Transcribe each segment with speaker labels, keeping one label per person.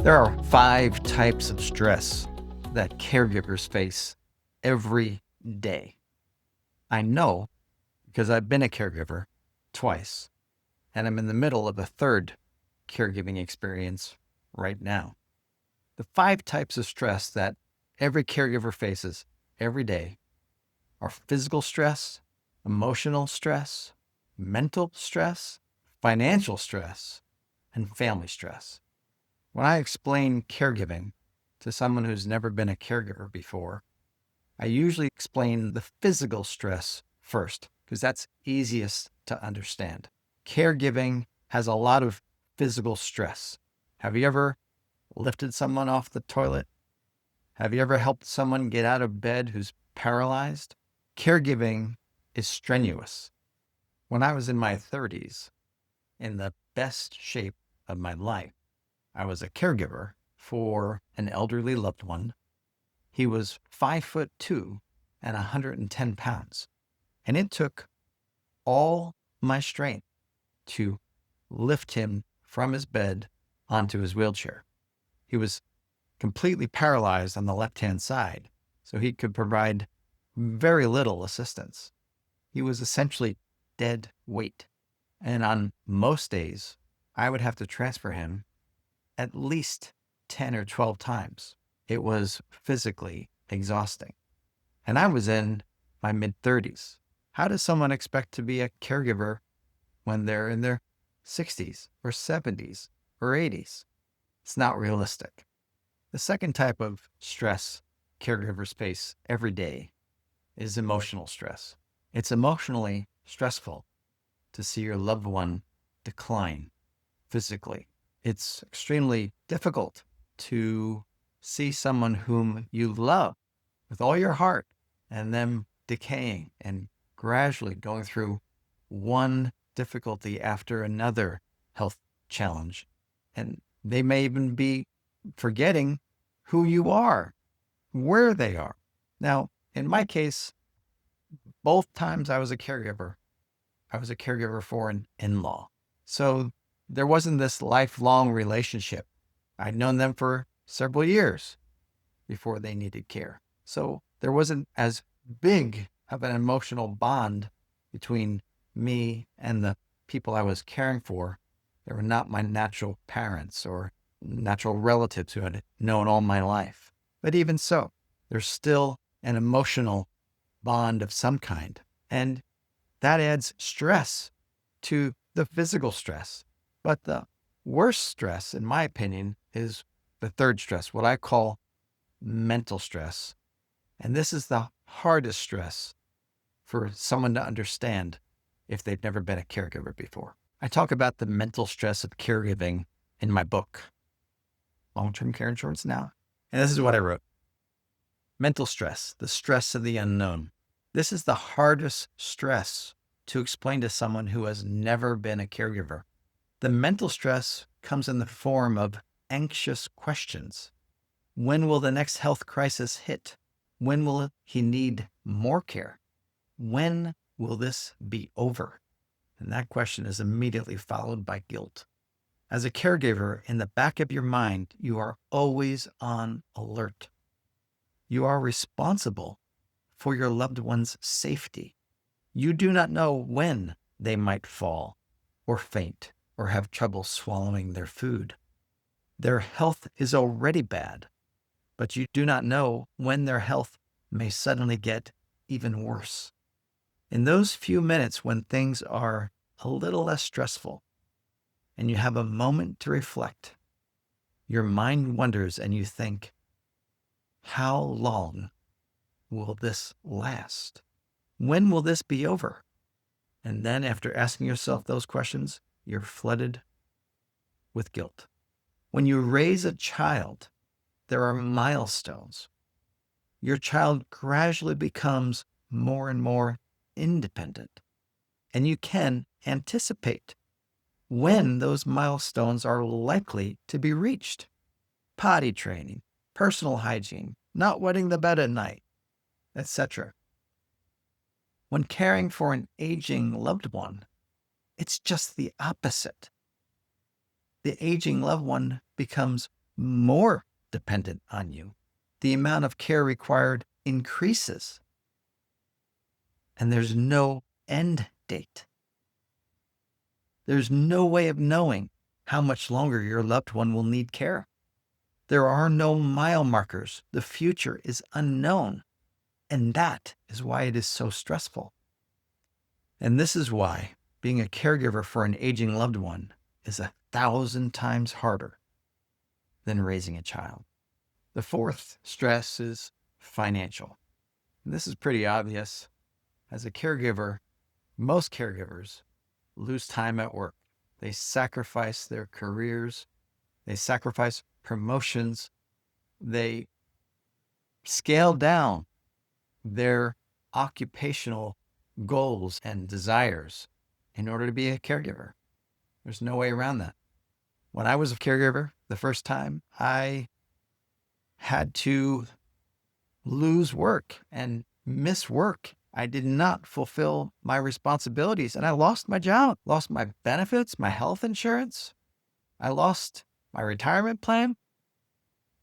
Speaker 1: There are 5 types of stress that caregivers face every day. I know because I've been a caregiver twice, and I'm in the middle of a third caregiving experience right now. The 5 types of stress that every caregiver faces every day are physical stress, emotional stress, mental stress, financial stress, and family stress. When I explain caregiving to someone who's never been a caregiver before, I usually explain the physical stress first, because that's easiest to understand. Caregiving has a lot of physical stress. Have you ever lifted someone off the toilet? Have you ever helped someone get out of bed who's paralyzed? Caregiving is strenuous. When I was in my 30s, in the best shape of my life, I was a caregiver for an elderly loved one. He was 5'2" and 110 pounds. And it took all my strength to lift him from his bed onto his wheelchair. He was completely paralyzed on the left-hand side, so he could provide very little assistance. He was essentially dead weight. And on most days, I would have to transfer him at least 10 or 12 times. It was physically exhausting. And I was in my mid-30s. How does someone expect to be a caregiver when they're in their 60s or 70s or 80s? It's not realistic. The second type of stress caregivers face every day is emotional stress. It's emotionally stressful to see your loved one decline physically. It's extremely difficult to see someone whom you love with all your heart and them decaying and gradually going through one difficulty after another health challenge. And they may even be forgetting who you are, where they are. Now, in my case, both times I was a caregiver for an in-law. So there wasn't this lifelong relationship. I'd known them for several years before they needed care. So there wasn't as big of an emotional bond between me and the people I was caring for. They were not my natural parents or natural relatives who had known all my life. But even so, there's still an emotional bond of some kind. And that adds stress to the physical stress. But the worst stress, in my opinion, is the third stress, what I call mental stress. And this is the hardest stress for someone to understand if they've never been a caregiver before. I talk about the mental stress of caregiving in my book, Long-Term Care Insurance Now. And this is what I wrote. Mental stress, the stress of the unknown. This is the hardest stress to explain to someone who has never been a caregiver. The mental stress comes in the form of anxious questions. When will the next health crisis hit? When will he need more care? When will this be over? And that question is immediately followed by guilt. As a caregiver, in the back of your mind, you are always on alert. You are responsible for your loved one's safety. You do not know when they might fall or faint or have trouble swallowing their food. Their health is already bad, but you do not know when their health may suddenly get even worse. In those few minutes when things are a little less stressful and you have a moment to reflect, your mind wanders and you think, how long will this last? When will this be over? And then after asking yourself those questions, you're flooded with guilt. When you raise a child, there are milestones. Your child gradually becomes more and more independent, and you can anticipate when those milestones are likely to be reached. Potty training, personal hygiene, not wetting the bed at night, etc. When caring for an aging loved one, it's just the opposite. The aging loved one becomes more dependent on you. The amount of care required increases. And there's no end date. There's no way of knowing how much longer your loved one will need care. There are no mile markers. The future is unknown. And that is why it is so stressful. And this is why being a caregiver for an aging loved one is 1,000 times harder than raising a child. The fourth stress is financial. And this is pretty obvious. As a caregiver, most caregivers lose time at work. They sacrifice their careers. They sacrifice promotions. They scale down their occupational goals and desires in order to be a caregiver. There's no way around that. When I was a caregiver the first time, I had to lose work and miss work. I did not fulfill my responsibilities, and I lost my job, lost my benefits, my health insurance. I lost my retirement plan.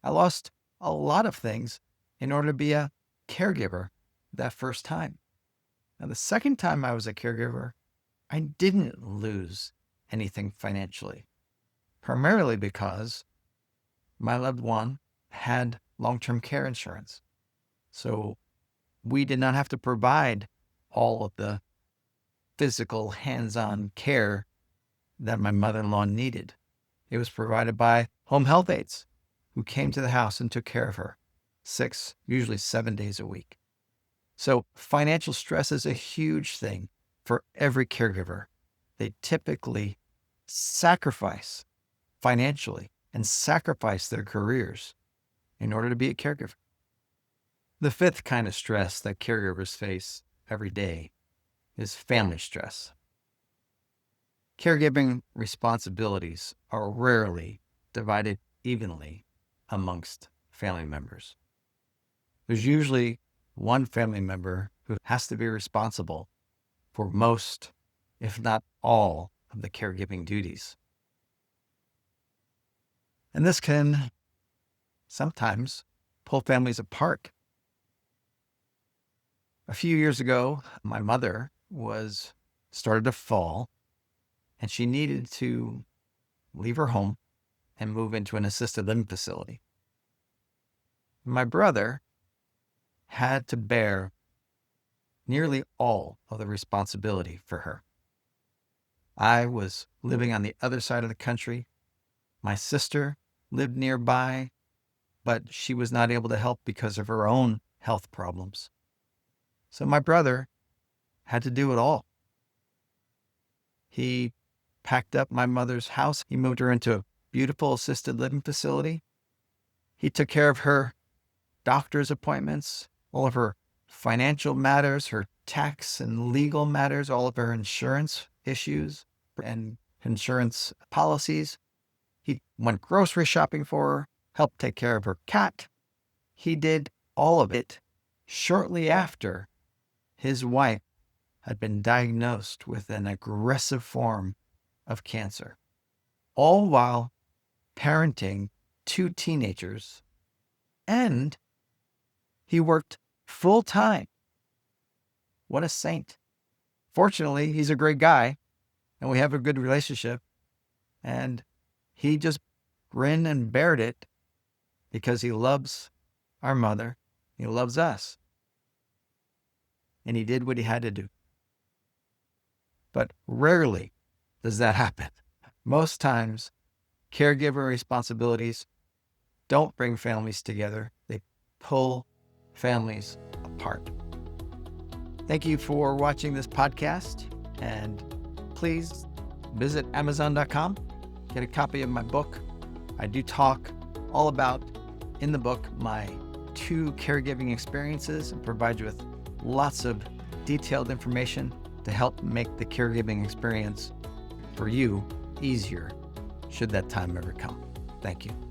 Speaker 1: I lost a lot of things in order to be a caregiver that first time. Now, the second time I was a caregiver, I didn't lose anything financially, primarily because my loved one had long-term care insurance. So we did not have to provide all of the physical hands-on care that my mother-in-law needed. It was provided by home health aides who came to the house and took care of her 6, usually 7 days a week. So financial stress is a huge thing for every caregiver. They typically sacrifice financially and sacrifice their careers in order to be a caregiver. The fifth kind of stress that caregivers face every day is family stress. Caregiving responsibilities are rarely divided evenly amongst family members. There's usually one family member who has to be responsible for most, if not all, of the caregiving duties. And this can sometimes pull families apart. A few years ago, my mother started to fall, and she needed to leave her home and move into an assisted living facility. My brother had to bear nearly all of the responsibility for her. I was living on the other side of the country. My sister lived nearby, but she was not able to help because of her own health problems. So my brother had to do it all. He packed up my mother's house. He moved her into a beautiful assisted living facility. He took care of her doctor's appointments, all of her financial matters, her tax and legal matters, all of her insurance issues and insurance policies. He went grocery shopping for her, helped take care of her cat. He did all of it shortly after his wife had been diagnosed with an aggressive form of cancer, all while parenting 2 teenagers, and he worked full time. What a saint. Fortunately, he's a great guy, and we have a good relationship, and he just grinned and bared it because he loves our mother. He loves us. And he did what he had to do. But rarely does that happen. Most times, caregiver responsibilities don't bring families together. They pull families apart. Thank you for watching this podcast, and please visit Amazon.com, get a copy of my book. I do talk all about, in the book, my 2 caregiving experiences and provide you with lots of detailed information to help make the caregiving experience for you easier should that time ever come. Thank you.